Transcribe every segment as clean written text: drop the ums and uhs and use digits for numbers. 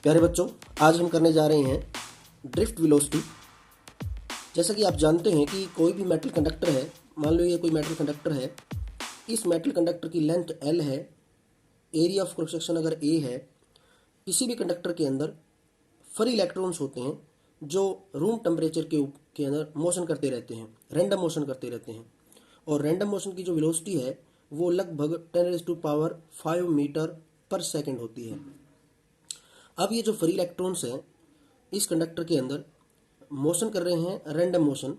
प्यारे बच्चों, आज हम करने जा रहे हैं ड्रिफ्ट वेलोसिटी। जैसा कि आप जानते हैं कि कोई भी मेटल कंडक्टर है, मान लो ये कोई मेटल कंडक्टर है, इस मेटल कंडक्टर की लेंथ L है, एरिया ऑफ क्रॉस सेक्शन अगर A है। किसी भी कंडक्टर के अंदर फ्री इलेक्ट्रॉन्स होते हैं जो रूम टेम्परेचर के अंदर मोशन करते रहते हैं, रैंडम मोशन करते रहते हैं। और रैंडम मोशन की जो वेलोसिटी है वो लगभग 10⁵ मीटर पर सेकेंड होती है। अब ये जो फ्री इलेक्ट्रॉन्स हैं इस कंडक्टर के अंदर मोशन कर रहे हैं, रैंडम मोशन।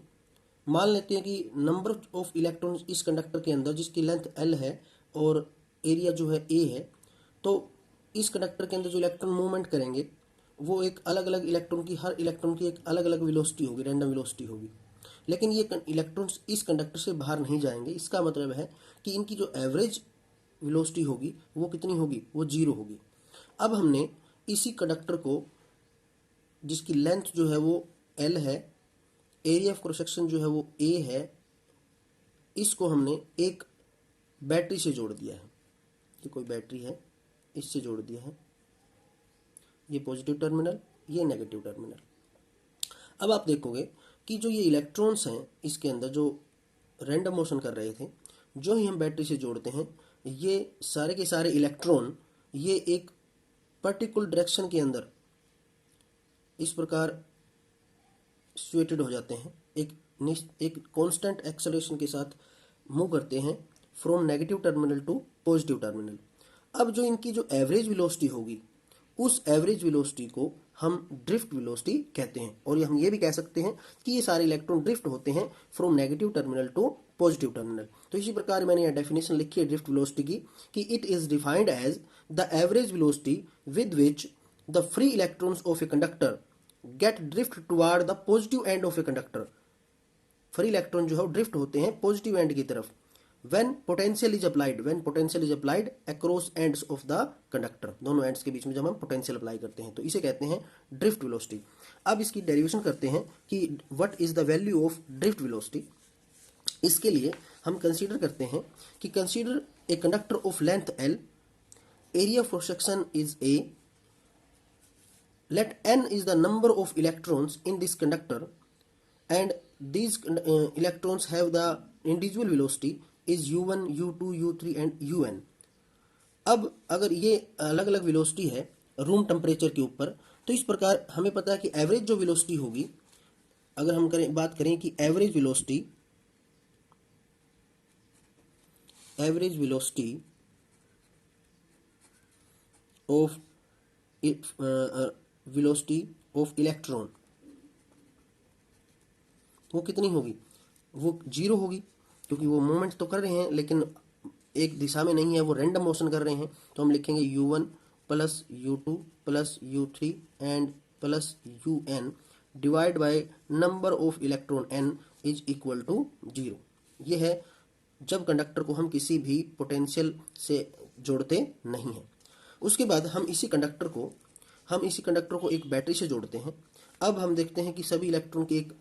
मान लेते हैं कि नंबर ऑफ इलेक्ट्रॉन्स इस कंडक्टर के अंदर जिसकी लेंथ L है और एरिया जो है A है, तो इस कंडक्टर के अंदर जो इलेक्ट्रॉन मूवमेंट करेंगे वो एक अलग अलग इलेक्ट्रॉन की, हर इलेक्ट्रॉन की एक अलग अलग वेलोसिटी होगी, रैंडम वेलोसिटी होगी। लेकिन ये इलेक्ट्रॉन्स इस कंडक्टर से बाहर नहीं जाएंगे। इसका मतलब है कि इनकी जो एवरेज वेलोसिटी होगी वो कितनी होगी, वो 0 होगी। अब हमने इसी कंडक्टर को, जिसकी लेंथ जो है वो L है, एरिया ऑफ क्रॉस सेक्शन जो है वो A है, इसको हमने एक बैटरी से जोड़ दिया है। ये कोई बैटरी है, इससे जोड़ दिया है। ये पॉजिटिव टर्मिनल, ये नेगेटिव टर्मिनल। अब आप देखोगे कि जो ये इलेक्ट्रॉन्स हैं इसके अंदर जो रैंडम मोशन कर रहे थे, जो ही हम बैटरी से जोड़ते हैं ये सारे के सारे इलेक्ट्रॉन ये एक पर्टिकुलर डायरेक्शन के अंदर इस प्रकार स्वेटेड हो जाते हैं, एक कांस्टेंट एक्सेलरेशन के साथ मूव करते हैं from negative terminal to positive terminal. अब जो इनकी जो एवरेज वेलोसिटी होगी उस एवरेज वेलोसिटी को हम ड्रिफ्ट वेलोसिटी कहते हैं। और हम ये भी कह सकते हैं कि ये सारे इलेक्ट्रॉन ड्रिफ्ट होते हैं from negative terminal to positive terminal. तो इसी प्रकार मैंने यह डेफिनेशन लिखी है ड्रिफ्ट वेलोसिटी की कि it is defined as the average velocity with which the free electrons of a conductor get drift toward the positive end of a conductor. Free electron जो है ड्रिफ्ट होते हैं पॉजिटिव एंड की तरफ when potential is applied across ends of the conductor। दोनों ends के बीच में जब हम पोटेंशियल अप्लाई करते हैं तो इसे कहते हैं ड्रिफ्ट वेलोसिटी। अब इसकी डेरिवेशन करते हैं कि what is the value of drift velocity. इसके लिए हम कंसीडर करते हैं कि consider a conductor of length L, area of cross section is A, let n is the number of electrons in this conductor and these electrons have the individual velocity is u1, u2, u3 and un। अब अगर ये अलग अलग velocity है room temperature के ऊपर, तो इस प्रकार हमें पता है कि एवरेज जो वेलोसिटी होगी, अगर हम बात करें कि एवरेज वेलोसिटी ऑफ इलेक्ट्रॉन वो कितनी होगी, वो 0 होगी, क्योंकि वो मूवमेंट तो कर रहे हैं लेकिन एक दिशा में नहीं है, वो रैंडम मोशन कर रहे हैं। तो हम लिखेंगे u1 plus u2 plus u3 and plus un divide by number of electron n is equal to 0। ये है जब कंडक्टर को हम किसी भी पोटेंशियल से जोड़ते नहीं हैं। उसके बाद हम इसी कंडक्टर को एक बैटरी से जोड़ते हैं। अब हम देखते हैं कि सभी इलेक्ट्रॉन की एक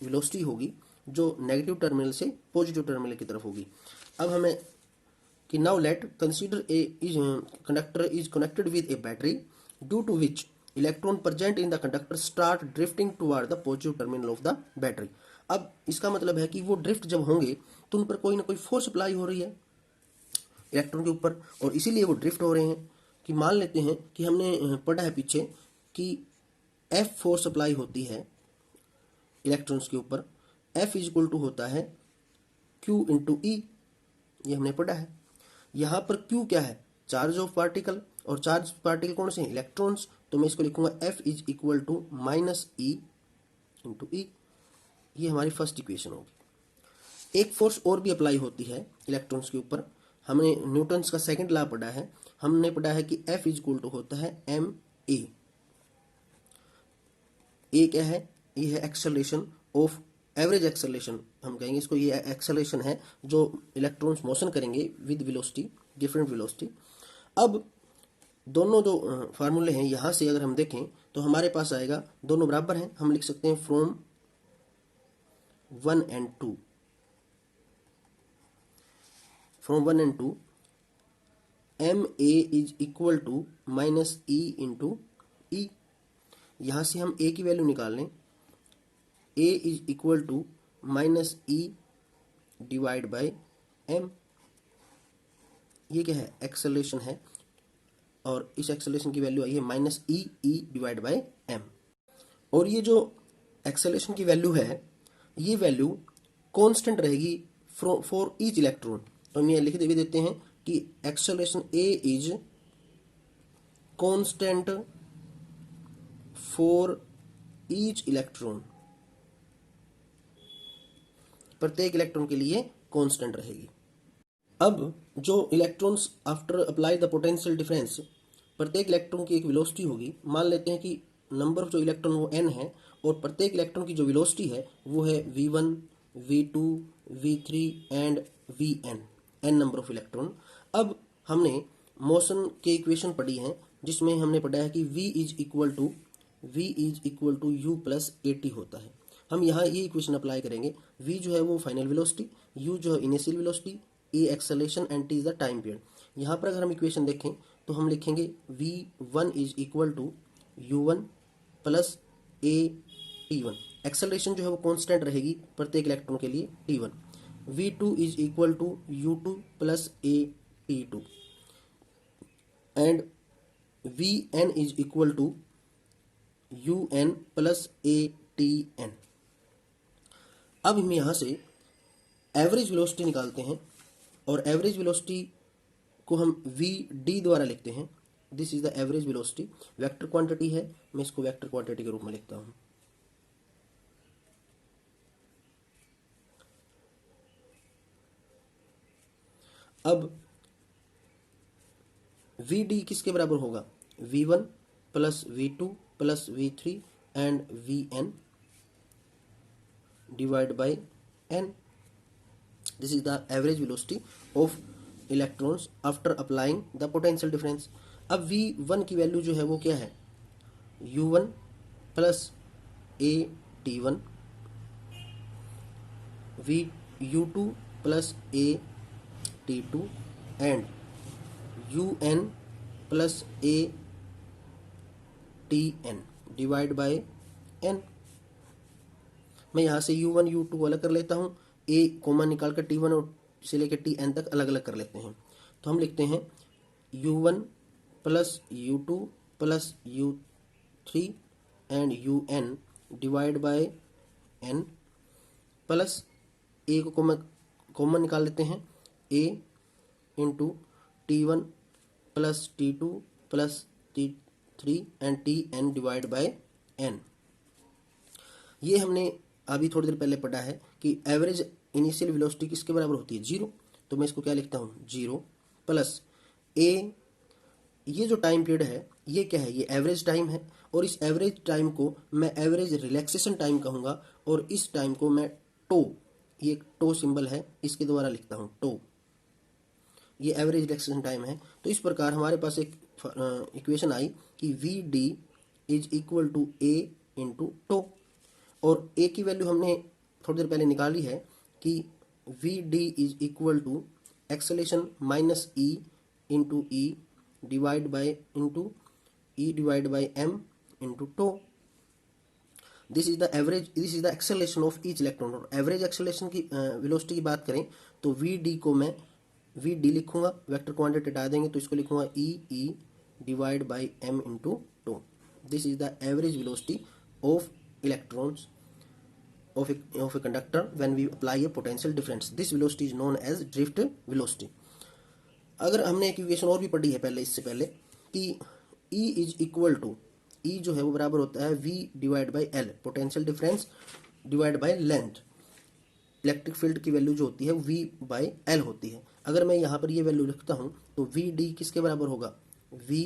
वेलोसिटी होगी जो नेगेटिव टर्मिनल से पॉजिटिव टर्मिनल की तरफ होगी। अब हमें कि now let consider a conductor is connected with a battery due to which electron present in the conductor start drifting toward the positive terminal of the battery. अब इसका मतलब है कि वो ड्रिफ्ट जब होंगे तो उन पर कोई ना कोई फोर्स अप्लाई हो रही है इलेक्ट्रॉन के ऊपर, और इसीलिए वो ड्रिफ्ट हो रहे हैं। कि मान लेते हैं कि हमने पढ़ा है पीछे कि F फोर्स अप्लाई होती है इलेक्ट्रॉन्स के ऊपर। F इज इक्वल टू होता है Q इंटू ई, ये हमने पढ़ा है। यहाँ पर Q क्या है, चार्ज ऑफ पार्टिकल, और चार्ज पार्टिकल कौन से हैं, इलेक्ट्रॉन्स। तो मैं इसको लिखूंगा F is equal to minus E into E. ये हमारी फर्स्ट इक्वेशन होगी। एक फोर्स और भी अप्लाई होती है इलेक्ट्रॉन्स के ऊपर। हमने न्यूटन्स का सेकंड लॉ पढ़ा है। हमने पढ़ा है कि F इज इक्वल टू होता है एम ए। ए क्या है, ये है एक्सेलरेशन ऑफ, एवरेज एक्सेलरेशन हम कहेंगे इसको। ये एक्सेलरेशन है जो इलेक्ट्रॉन्स मोशन करेंगे विद वेलोसिटी, डिफरेंट वेलोसिटी। अब दोनों जो फार्मूले हैं यहाँ से अगर हम देखें तो हमारे पास आएगा, दोनों बराबर हैं, हम लिख सकते हैं from 1 and 2, from 1 and 2 ma is equal to minus e into E. यहाँ से हम ए की वैल्यू निकाल लें, A is equal to minus E divide by M. ये क्या है, एक्सेलरेशन है, और इस एक्सेलरेशन की वैल्यू आई है minus E divide by M. और ये जो एक्सेलरेशन की वैल्यू है, ये वैल्यू कांस्टेंट रहेगी फॉर ईच इलेक्ट्रॉन। तो हम ये लिख देते हैं कि acceleration A is constant for each electron, प्रत्येक इलेक्ट्रॉन के लिए कांस्टेंट रहेगी। अब जो electrons after apply the potential difference, प्रत्येक इलेक्ट्रॉन की एक वेलोसिटी होगी। मान लेते हैं कि नंबर ऑफ जो इलेक्ट्रॉन वो n है, और प्रत्येक इलेक्ट्रॉन की जो वेलोसिटी है वो है v1, v2, v3 and vn, n number of electron. अब हमने मोशन के इक्वेशन पढ़ी हैं, जिसमें हमने पढ़ा है कि v is equal to u plus at होता है। हम यहाँ ये इक्वेशन अप्लाई करेंगे। v जो है वो फाइनल वेलोसिटी, u जो है initial velocity, a acceleration and t is the time period. यहाँ पर अगर हम इक्वेशन देखें तो हम लिखेंगे v1 is equal to u1 plus a t1। Acceleration जो है वो कांस्टेंट रहेगी प्रत्येक इलेक्ट्रॉन के लिए t1। v2 is equal to u2 plus a t2 and vn is equal to un plus a tn। अब हम यहाँ से एवरेज वेलोसिटी निकालते हैं, और एवरेज वेलोसिटी को हम vd द्वारा लिखते हैं। This is the average velocity. Vector quantity है, मैं इसको वेक्टर क्वांटिटी के रूप में लिखता हूं। अब vd किसके बराबर होगा, v1 plus v2 plus v3 and vn divide by n। This is the average velocity of electrons after applying the potential difference. अब v1 की वैल्यू जो है वो क्या है, u1 plus a t1, u2 plus a t2 and un plus a tn divide by n। मैं यहाँ से u1 u2 अलग कर लेता हूँ, a कॉमन निकाल कर t1 और से लेकर tn तक अलग अलग कर लेते हैं। तो हम लिखते हैं u1 plus u2 plus u3 and un divide bye n, plus a को कॉमन निकाल लेते हैं, a into t1 plus t2 plus t3 and tn divide by n। ये हमने अभी थोड़ी देर पहले पढ़ा है कि एवरेज इनिशियल वेलोसिटी किसके बराबर होती है, 0। तो मैं इसको क्या लिखता हूँ, 0 प्लस a, ये जो टाइम पीरियड है ये क्या है, ये एवरेज टाइम है, और इस एवरेज टाइम को मैं एवरेज रिलैक्सेशन टाइम कहूँगा, और इस टाइम को मैं टो, ये टो सिंबल है इसके द्वारा लिखता हूँ, टो, ये एवरेज रिलैक्सेशन टाइम है। तो इस प्रकार हमारे पास एक इक्वेशन आई कि vd is equal to a into tau, और a की वैल्यू हमने थोड़ी देर पहले निकाली है कि vd is equal to acceleration minus e into E divide by m into tau. This is the acceleration of each electron. और एवरेज एक्सेलरेशन की वेलोसिटी की बात करें तो vd को मैं vd लिखूंगा, वेक्टर क्वांटिटी हटा देंगे तो इसको लिखूंगा e divide by m into tau. This is the average velocity of electrons of a conductor when we apply a potential difference. This velocity is known as drift velocity. अगर हमने एक equation और भी पढ़ी है पहले, इससे पहले, कि E is equal to, E जो है वो बराबर होता है V divide by L, potential difference divide by length. Electric field की वैल्यू जो होती है V बाई L होती है। अगर मैं यहाँ पर ये वैल्यू लिखता हूँ तो VD किसके बराबर होगा, V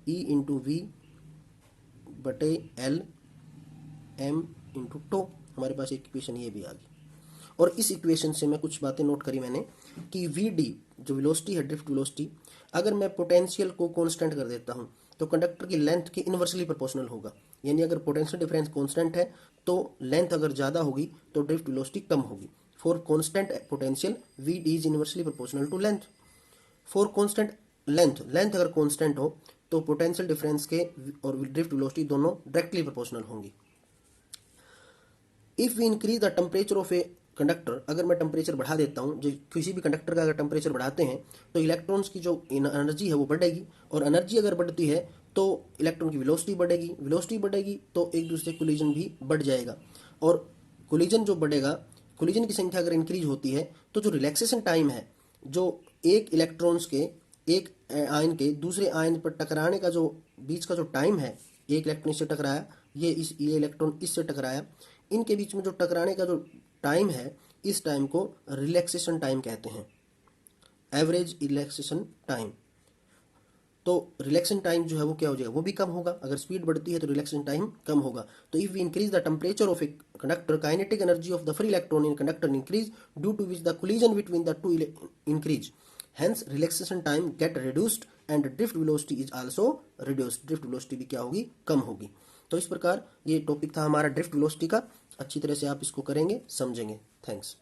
E इंटू V बटे L M इंटू टो। हमारे पास एक इक्वेशन ये भी आ गई। और इस इक्वेशन से मैं कुछ बातें नोट करी मैंने कि vd जो वेलोसिटी है, ड्रिफ्ट वेलोसिटी, अगर मैं पोटेंशियल को कांस्टेंट कर देता हूं तो कंडक्टर की लेंथ के इनवर्सली प्रोपोर्शनल होगा। यानी अगर पोटेंशियल डिफरेंस कांस्टेंट है तो लेंथ अगर ज़्यादा होगी तो ड्रिफ्ट वेलोसिटी कम होगी। For constant potential vd is inversely proportional to length. For constant length अगर कांस्टेंट हो तो पोटेंशियल डिफरेंस के और ड्रिफ्ट वेलोसिटी दोनों डायरेक्टली प्रोपोर्शनल होंगी। If we increase the temperature of a conductor, अगर मैं टेम्परेचर बढ़ा देता हूँ, जो किसी भी कंडक्टर का अगर टेम्परेचर बढ़ाते हैं तो इलेक्ट्रॉन्स की जो एनर्जी है वो बढ़ेगी, और एनर्जी अगर बढ़ती है तो इलेक्ट्रॉन की वेलोसिटी बढ़ेगी, वेलोसिटी बढ़ेगी तो एक दूसरे कोलिजन भी बढ़ जाएगा, और कोलिजन जो बढ़ेगा, कोलिजन की संख्या अगर इंक्रीज होती है तो जो रिलैक्सेशन टाइम है, जो एक इलेक्ट्रॉन्स के एक आयन के दूसरे आयन पर टकराने का जो बीच का जो टाइम है, एक इलेक्ट्रॉन इससे टकराया, ये इलेक्ट्रॉन इससे टकराया, इनके बीच में जो टकराने का जो टाइम है, इस टाइम को रिलैक्सेशन टाइम कहते हैं, एवरेज रिलैक्सेशन टाइम। तो रिलैक्सेशन टाइम जो है वो क्या हो जाएगा, वो भी कम होगा। अगर स्पीड बढ़ती है तो रिलैक्सेशन टाइम कम होगा। तो if we increase the temperature of a conductor, kinetic energy of the free electron in conductor increase due to which the collision between the two increase, hence relaxation time get reduced and drift velocity is also reduced, drift velocity भी क्या होगी, कम होगी। तो इस प्रकार ये topic था हमारा ड्रिफ्ट वेलोसिटी का। अच्छी तरह से आप इसको करेंगे, समझेंगे। थैंक्स।